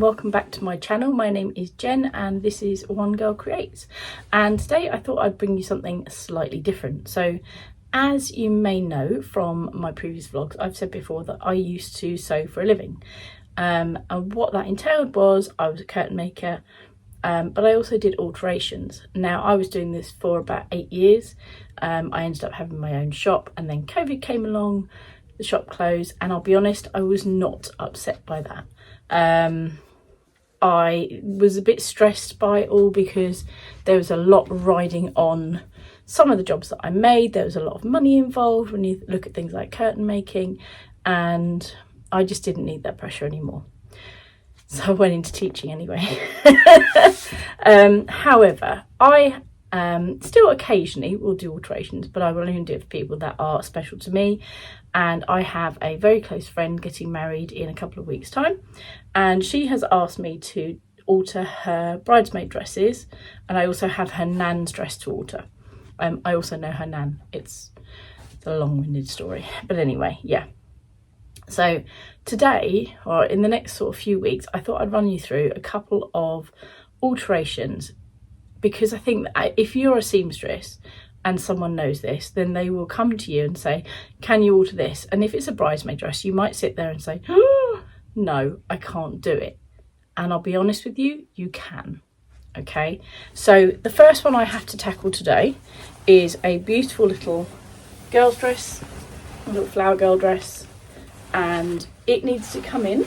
and welcome back to my channel. My name is Jen and this is One Girl Creates, and today I thought I'd bring you something slightly different. So as you may know from my previous vlogs, I've said before that I used to sew for a living, and what that entailed was I was a curtain maker, but I also did alterations. Now I was doing this for about 8 years. I ended up having my own shop, and then COVID came along, the shop closed, and I'll be honest, I was not upset by that. I was a bit stressed by it all because there was a lot riding on some of the jobs that I made. There was a lot of money involved when you look at things like curtain making, and I just didn't need that pressure anymore. So I went into teaching anyway. However, I still occasionally will do alterations, but I will only do it for people that are special to me. And I have a very close friend getting married in a couple of weeks' time, and she has asked me to alter her bridesmaid dresses, and I also have her nan's dress to alter. I also know her nan. It's a long-winded story, but anyway, yeah. So today, or in the next sort of few weeks, I thought I'd run you through a couple of alterations, because I think that if you're a seamstress and someone knows this, then they will come to you and say, can you alter this? And if it's a bridesmaid dress, you might sit there and say, oh, no, I can't do it. And I'll be honest with you, you can. Okay, so the first one I have to tackle today is a beautiful little girl's dress, a little flower girl dress, and it needs to come in,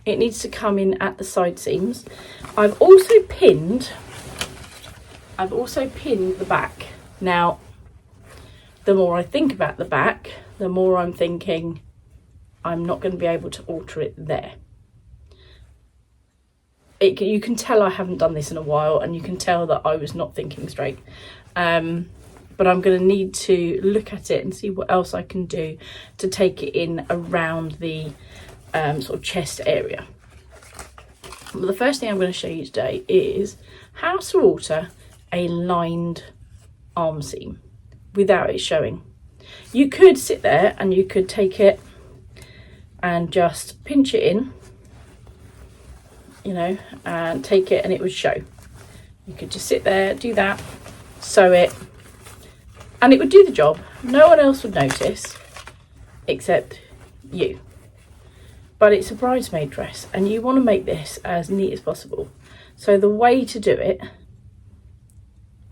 it needs to come in at the side seams. I've also pinned the back. Now, the more I think about the back, the more I'm thinking I'm not going to be able to alter it there. You can tell I haven't done this in a while, and you can tell that I was not thinking straight. But I'm going to need to look at it and see what else I can do to take it in around the sort of chest area. But the first thing I'm going to show you today is how to alter a lined arm seam without it showing. You could sit there and you could take it and just pinch it in, you know, and take it and it would show. You could just sit there, do that, sew it, and it would do the job. No one else would notice except you. But it's a bridesmaid dress and you want to make this as neat as possible. So the way to do it,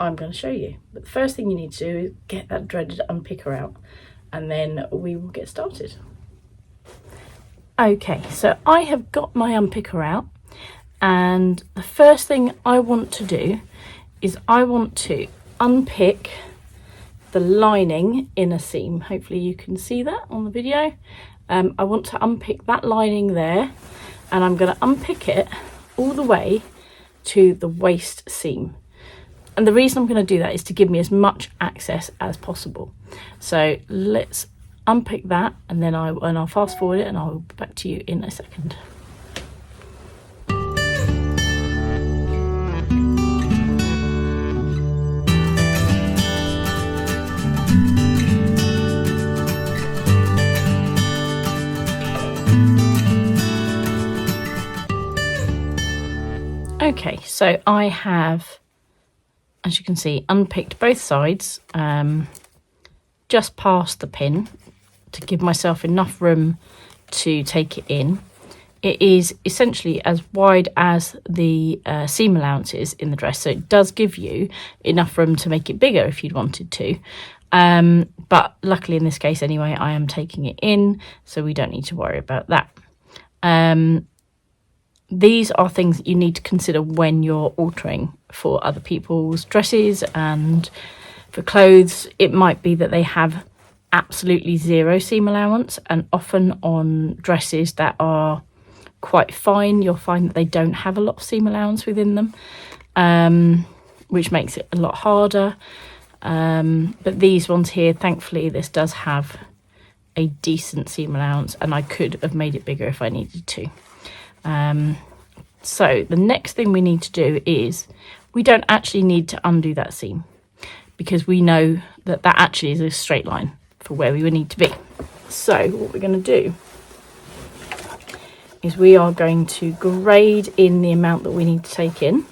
I'm going to show you. But the first thing you need to do is get that dreaded unpicker out, and then we will get started. Okay, so I have got my unpicker out, and the first thing I want to do is I want to unpick the lining in a seam. Hopefully you can see that on the video. I want to unpick that lining there, and I'm going to unpick it all the way to the waist seam. And the reason I'm going to do that is to give me as much access as possible. So let's unpick that, and then I'll fast forward it and I'll be back to you in a second. Okay, so I have, as you can see, unpicked both sides just past the pin to give myself enough room to take it in. It is essentially as wide as the seam allowances in the dress, so it does give you enough room to make it bigger if you'd wanted to. But luckily in this case anyway, I am taking it in, so we don't need to worry about that. These are things that you need to consider when you're altering for other people's dresses, and for clothes it might be that they have absolutely zero seam allowance, and often on dresses that are quite fine you'll find that they don't have a lot of seam allowance within them, which makes it a lot harder. But these ones here, thankfully this does have a decent seam allowance, and I could have made it bigger if I needed to. So the next thing we need to do is, we don't actually need to undo that seam, because we know that that actually is a straight line for where we would need to be. So what we're going to do is we are going to grade in the amount that we need to take in.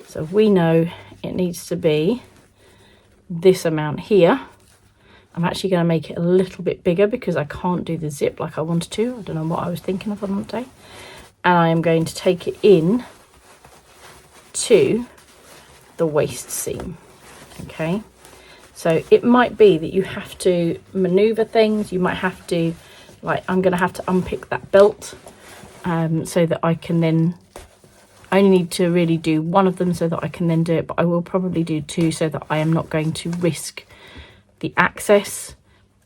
So we know it needs to be this amount here. I'm actually going to make it a little bit bigger because I can't do the zip like I wanted to. I don't know what I was thinking of on that day. And I am going to take it in to the waist seam. Okay, so it might be that you have to maneuver things. You might have to, like, I'm going to have to unpick that belt so that I can then, I only need to really do one of them so that I can then do it, but I will probably do two so that I am not going to risk the access.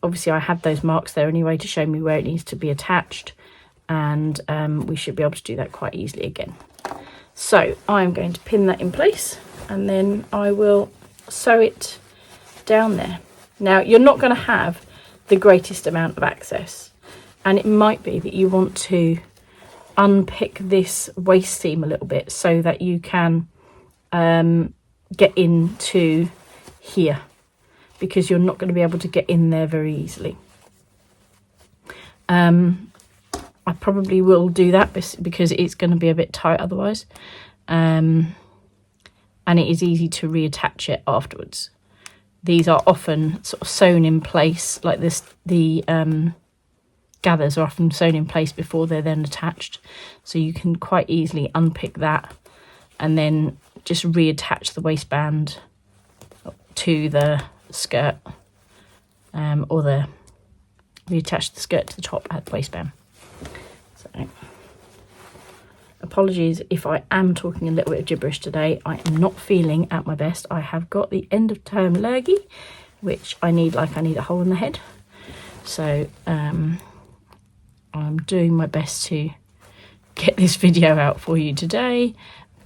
Obviously I have those marks there anyway to show me where it needs to be attached, and we should be able to do that quite easily again. So I'm going to pin that in place and then I will sew it down there. Now you're not going to have the greatest amount of access, and it might be that you want to unpick this waist seam a little bit so that you can get into here, because you're not going to be able to get in there very easily. I probably will do that because it's going to be a bit tight otherwise, and it is easy to reattach it afterwards. These are often sort of sewn in place like this. The gathers are often sewn in place before they're then attached, so you can quite easily unpick that and then just reattach the waistband to the skirt, or reattach the skirt to the top at the waistband. So apologies if I am talking a little bit of gibberish today. I am not feeling at my best. I have got the end of term lurgy, which I need a hole in the head. So I'm doing my best to get this video out for you today,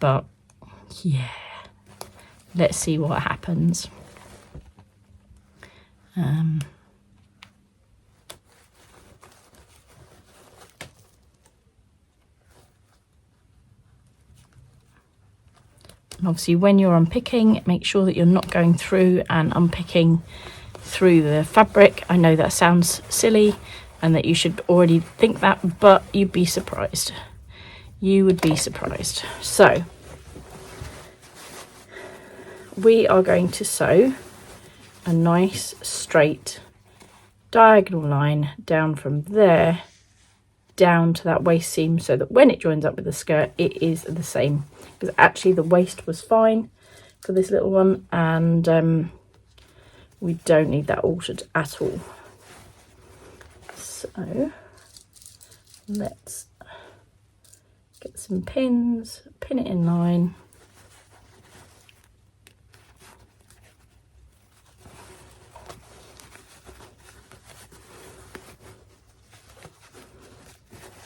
but yeah, let's see what happens. Obviously when you're unpicking, make sure that you're not going through and unpicking through the fabric. I know that sounds silly and that you should already think that, but you'd be surprised. You would be surprised. So we are going to sew a nice straight diagonal line down from there down to that waist seam, so that when it joins up with the skirt it is the same, because actually the waist was fine for this little one, and we don't need that altered at all. So let's get some pins, pin it in line.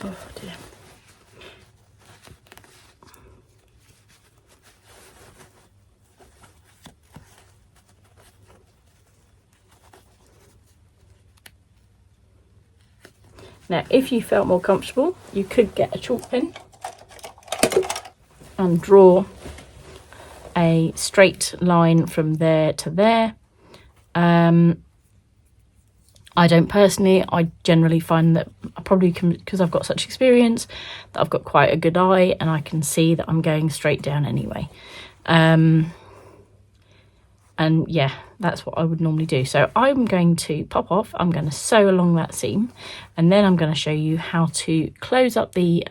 Oh dear. Now, if you felt more comfortable, you could get a chalk pen and draw a straight line from there to there. I don't personally. I generally find that I probably can, because I've got such experience, that I've got quite a good eye and I can see that I'm going straight down anyway. And yeah, that's what I would normally do. So I'm going to pop off, I'm going to sew along that seam, and then I'm going to show you how to close up the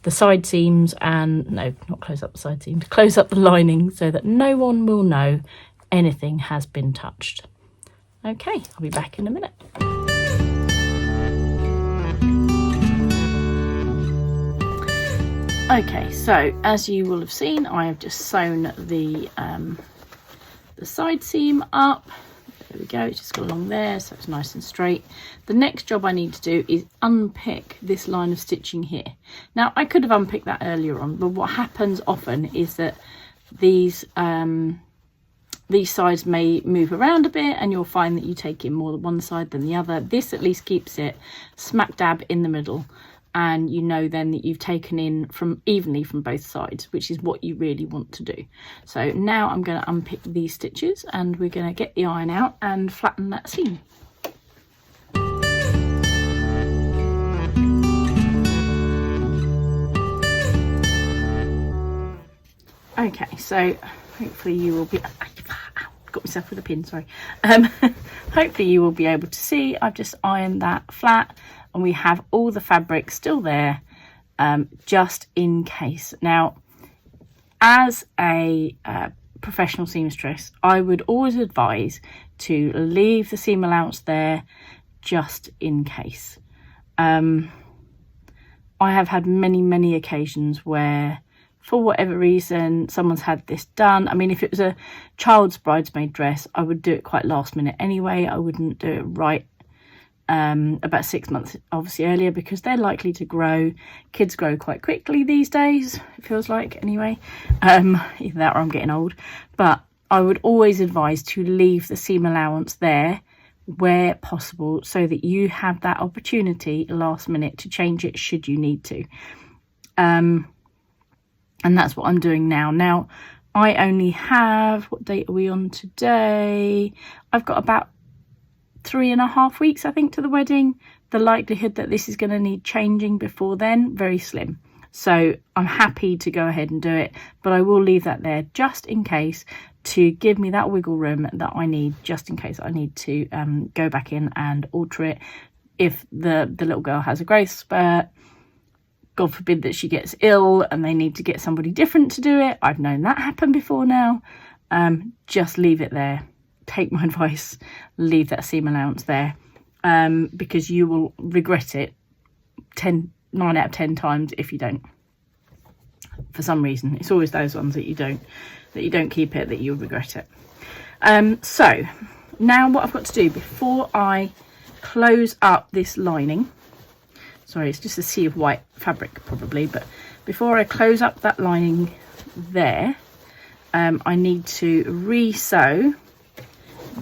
side seams, and no, not close up the side seams, close up the lining so that no one will know anything has been touched. Okay, I'll be back in a minute. Okay, so as you will have seen, I have just sewn the side seam up. There we go, it's just got along there, so it's nice and straight. The next job I need to do is unpick this line of stitching here. Now, I could have unpicked that earlier on, but what happens often is that these sides may move around a bit, and you'll find that you take in more than one side than the other. This at least keeps it smack dab in the middle, and you know then that you've taken in evenly from both sides, which is what you really want to do. So now I'm going to unpick these stitches and we're going to get the iron out and flatten that seam. Okay, so hopefully you will be, got myself with a pin, sorry. Hopefully you will be able to see I've just ironed that flat, and we have all the fabric still there, just in case. Now, as a professional seamstress, I would always advise to leave the seam allowance there just in case. I have had many occasions where, for whatever reason, someone's had this done. I mean, if it was a child's bridesmaid dress, I would do it quite last minute anyway. I wouldn't do it right about 6 months obviously earlier, because they're likely to grow. Kids grow quite quickly these days, it feels like, anyway. Either that or I'm getting old. But I would always advise to leave the seam allowance there where possible, so that you have that opportunity last minute to change it should you need to. And that's what I'm doing now. Now, I only have, what date are we on today? I've got about 3.5 weeks, I think, to the wedding. The likelihood that this is going to need changing before then, very slim. So I'm happy to go ahead and do it, but I will leave that there just in case, to give me that wiggle room that I need, just in case I need to go back in and alter it. If the little girl has a growth spurt, God forbid that she gets ill and they need to get somebody different to do it. I've known that happen before now. Just leave it there. Take my advice, leave that seam allowance there, because you will regret it 9 out of 10 times if you don't. For some reason, it's always those ones that you don't keep it that you'll regret it. So now what I've got to do before I close up this lining, sorry, it's just a sea of white fabric probably, but before I close up that lining there, I need to re-sew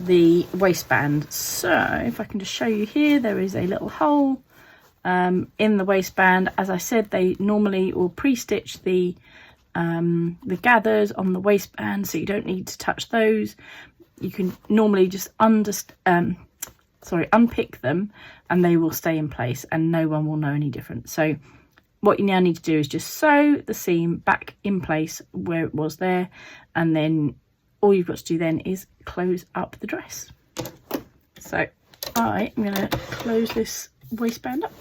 the waistband. So if I can just show you here, there is a little hole in the waistband. As I said, they normally will pre-stitch the gathers on the waistband, so you don't need to touch those. You can normally just unpick them and they will stay in place and no one will know any different. So what you now need to do is just sew the seam back in place where it was there, and then all you've got to do then is close up the dress. So I am going to close this waistband up.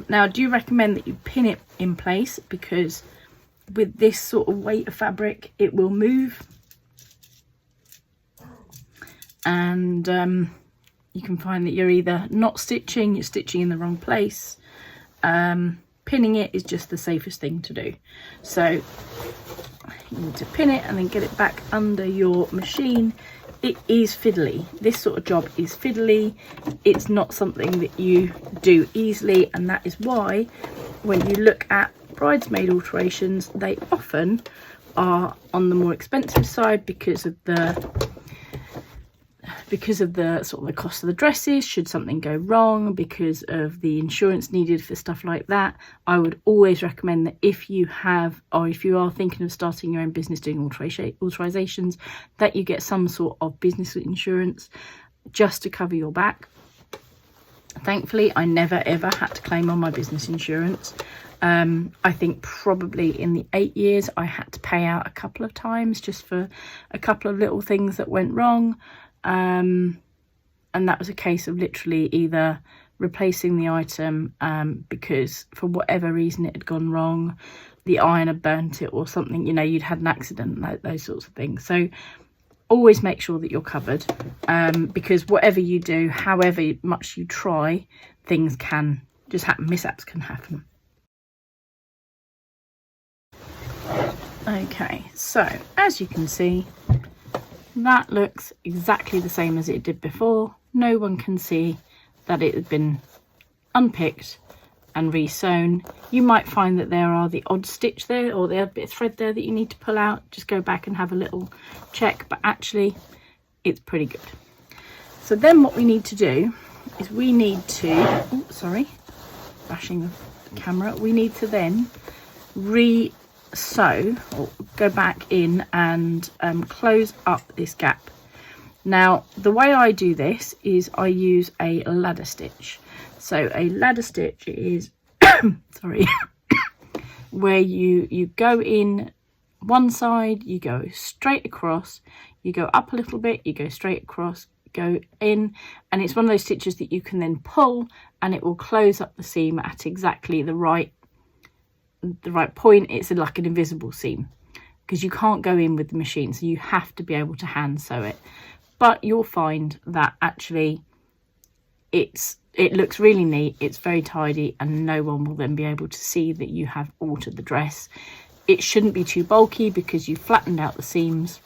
Now I do recommend that you pin it in place, because with this sort of weight of fabric it will move, and you can find that you're either not stitching, you're stitching in the wrong place. Pinning it is just the safest thing to do. So you need to pin it and then get it back under your machine. It is fiddly. This sort of job is fiddly. It's not something that you do easily, and that is why when you look at bridesmaid alterations, they often are on the more expensive side because of the sort of the cost of the dresses should something go wrong, because of the insurance needed for stuff like that. I would always recommend that if you have, or if you are thinking of starting your own business doing alterations, that you get some sort of business insurance just to cover your back. Thankfully, I never ever had to claim on my business insurance. I think probably in the 8 years I had to pay out a couple of times just for a couple of little things that went wrong. And that was a case of literally either replacing the item because for whatever reason it had gone wrong, the iron had burnt it or something, you know, you'd had an accident, those sorts of things. So always make sure that you're covered, because whatever you do, however much you try, things can just happen, mishaps can happen. Okay, so as you can see, that looks exactly the same as it did before. No one can see that it had been unpicked and re-sewn. You might find that there are the odd stitch there or the odd bit of thread there that you need to pull out. Just go back and have a little check, but actually it's pretty good. So then what we need to do is we need to, oh, sorry, bashing the camera. We need to then re-sew or go back in and close up this gap. Now the way I do this is I use a ladder stitch. So a ladder stitch is sorry, where you go in one side, you go straight across, you go up a little bit, you go straight across, go in, and it's one of those stitches that you can then pull and it will close up the seam at exactly the right point. It's like an invisible seam because you can't go in with the machine, so you have to be able to hand sew it. But you'll find that actually it looks really neat, it's very tidy, and no one will then be able to see that you have altered the dress. It shouldn't be too bulky because you've flattened out the seams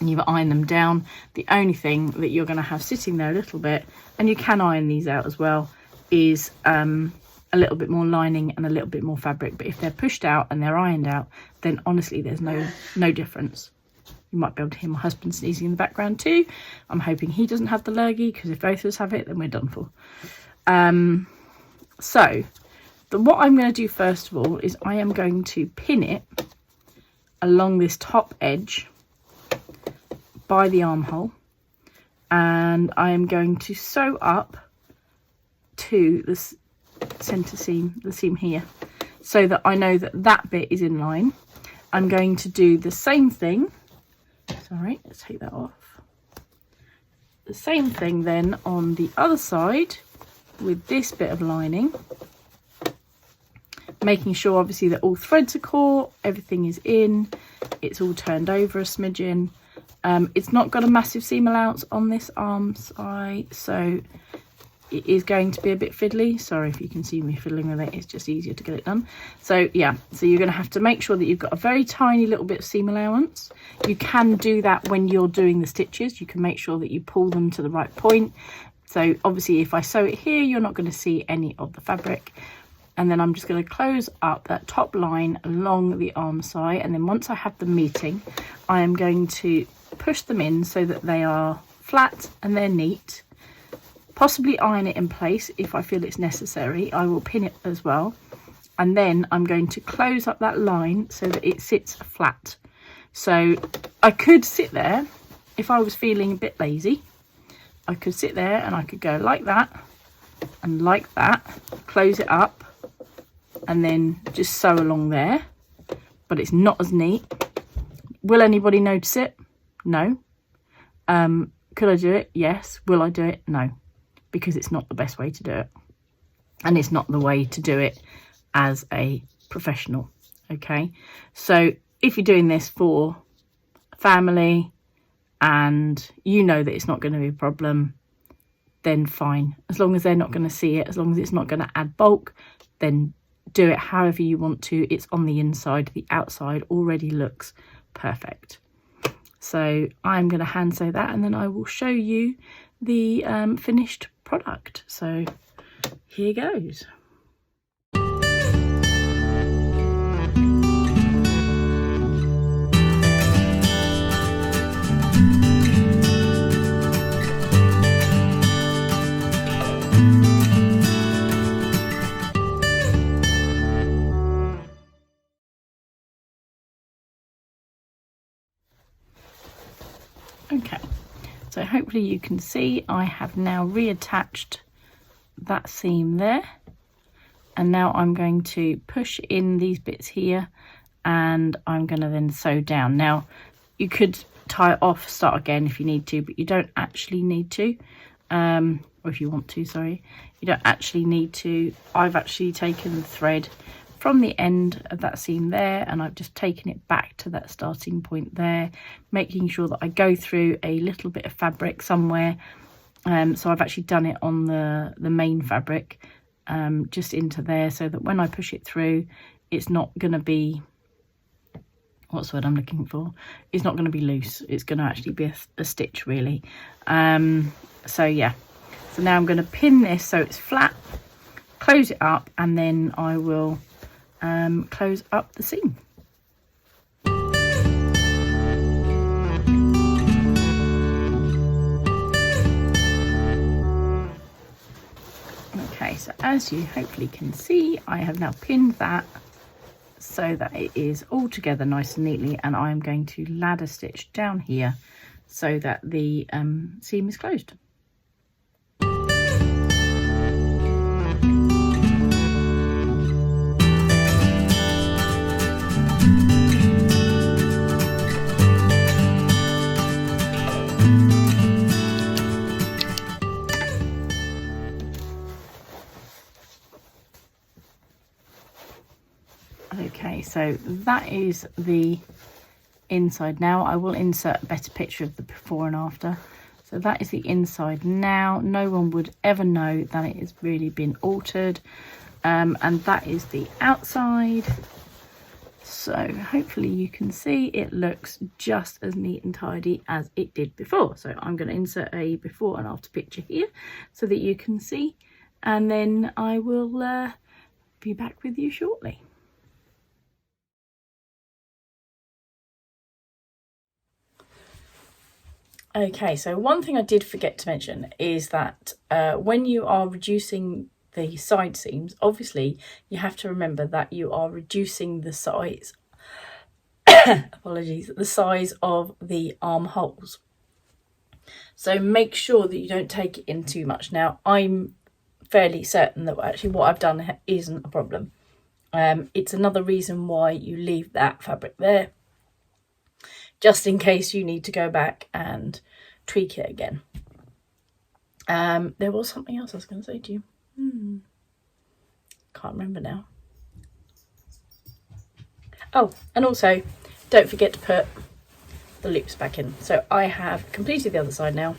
and you've ironed them down. The only thing that you're going to have sitting there a little bit, and you can iron these out as well, is a little bit more lining and a little bit more fabric. But if they're pushed out and they're ironed out, then honestly there's no difference. You might be able to hear my husband sneezing in the background too. I'm hoping he doesn't have the lurgy, because if both of us have it, then we're done for. What I'm going to do first of all is I am going to pin it along this top edge by the armhole, and I am going to sew up to this center seam, the seam here, so that I know that that bit is in line. I'm going to do the same thing. Sorry, let's take that off. The same thing then on the other side with this bit of lining, making sure obviously that all threads are caught, everything is in, it's all turned over a smidgen. It's not got a massive seam allowance on this arm side, so it is going to be a bit fiddly. Sorry if you can see me fiddling with it, it's just easier to get it done. So yeah, so you're going to have to make sure that you've got a very tiny little bit of seam allowance. You can do that when you're doing the stitches. You can make sure that you pull them to the right point. So obviously if I sew it here, you're not going to see any of the fabric. And then I'm just going to close up that top line along the arm side, and then once I have them meeting, I am going to push them in so that they are flat and they're neat. Possibly iron it in place if I feel it's necessary. I will pin it as well, and then I'm going to close up that line so that it sits flat. So I could sit there if I was feeling a bit lazy. I could sit there and I could go like that and like that, close it up, and then just sew along there, but it's not as neat. Will anybody notice it? No. Could I do it? Yes. Will I do it? No, because it's not the best way to do it, and it's not the way to do it as a professional. Okay, so if you're doing this for family and you know that it's not going to be a problem, then fine. As long as they're not going to see it, as long as it's not going to add bulk, then do it however you want to. It's on the inside, the outside already looks perfect. So I'm going to hand sew that, and then I will show you the finished product. So here goes. Okay, so hopefully you can see I have now reattached that seam there, and now I'm going to push in these bits here, and I'm going to then sew down. Now you could tie it off, start again if you need to, but you don't actually need to, or if you want to, sorry, you don't actually need to. I've actually taken the thread from the end of that seam there, and I've just taken it back to that starting point there, making sure that I go through a little bit of fabric somewhere. So I've actually done it on the main fabric, just into there, so that when I push it through, it's not going to be, what's the word I'm looking for, it's not going to be loose, it's going to actually be a stitch really. So yeah, so now I'm going to pin this so it's flat, close it up, and then I will close up the seam. Okay, so as you hopefully can see, I have now pinned that so that it is all together nice and neatly, and I am going to ladder stitch down here so that the seam is closed. so that is the inside now. I will insert a better picture of the before and after. So that is the inside now. No one would ever know that it has really been altered. And that is the outside. So hopefully you can see it looks just as neat and tidy as it did before. So I'm going to insert a before and after picture here so that you can see, and then I will be back with you shortly. Okay, so one thing I did forget to mention is that when you are reducing the side seams, obviously you have to remember that you are reducing the size apologies, the size of the armholes. So make sure that you don't take it in too much. Now I'm fairly certain that actually what I've done isn't a problem. It's another reason why you leave that fabric there, just in case you need to go back and tweak it again. There was something else I was going to say to you. Can't remember now. Oh, and also don't forget to put the loops back in. So I have completed the other side now,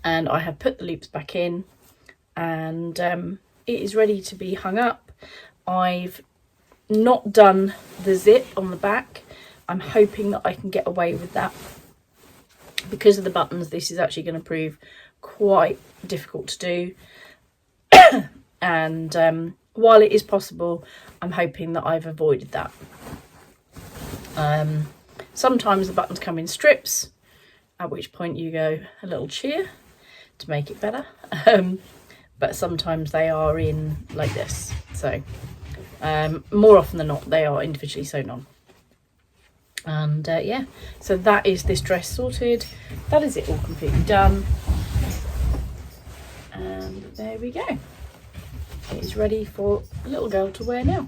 and I have put the loops back in, and it is ready to be hung up. I've not done the zip on the back. I'm hoping that I can get away with that. Because of the buttons, this is actually going to prove quite difficult to do. And while it is possible, I'm hoping that I've avoided that. Sometimes the buttons come in strips, at which point you go a little cheer to make it better. But sometimes they are in like this. So more often than not, they are individually sewn on. And yeah, so that is this dress sorted. That is it all completely done. And there we go. It is ready for a little girl to wear now.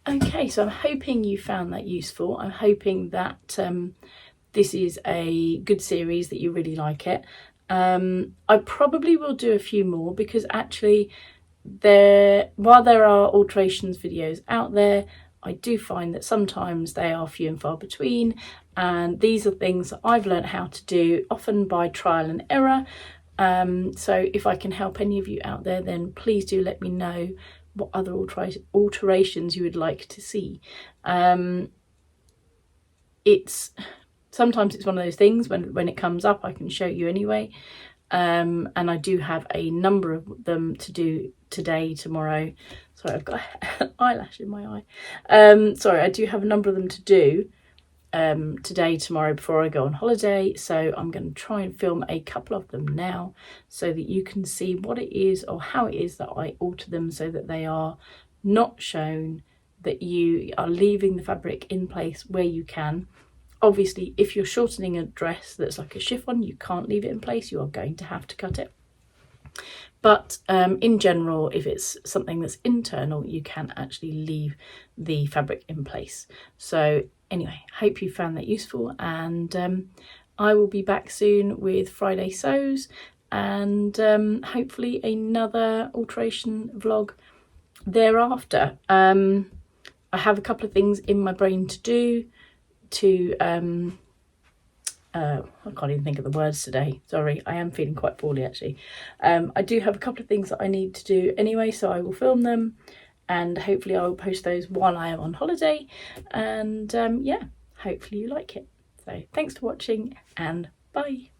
Okay, so I'm hoping you found that useful. I'm hoping that this is a good series, that you really like it. I probably will do a few more, because actually while there are alterations videos out there, I do find that sometimes they are few and far between, and these are things that I've learned how to do, often by trial and error. So if I can help any of you out there, then please do let me know what other alterations you would like to see. Sometimes it's one of those things, when it comes up I can show you anyway. And I do have a number of them to do today, tomorrow. Sorry, I've got an eyelash in my eye. Sorry, I do have a number of them to do today, tomorrow, before I go on holiday. So I'm going to try and film a couple of them now, so that you can see what it is, or how it is that I alter them, so that they are not shown, that you are leaving the fabric in place where you can. Obviously, if you're shortening a dress that's like a chiffon, you can't leave it in place. You are going to have to cut it. But in general, if it's something that's internal, you can actually leave the fabric in place. So anyway, hope you found that useful, and I will be back soon with Friday sews, and hopefully another alteration vlog thereafter. I have a couple of things in my brain to do. I can't even think of the words today. Sorry, I am feeling quite poorly actually. I do have a couple of things that I need to do anyway, so I will film them, and hopefully I will post those while I am on holiday. And yeah, hopefully you like it. So thanks for watching, and bye.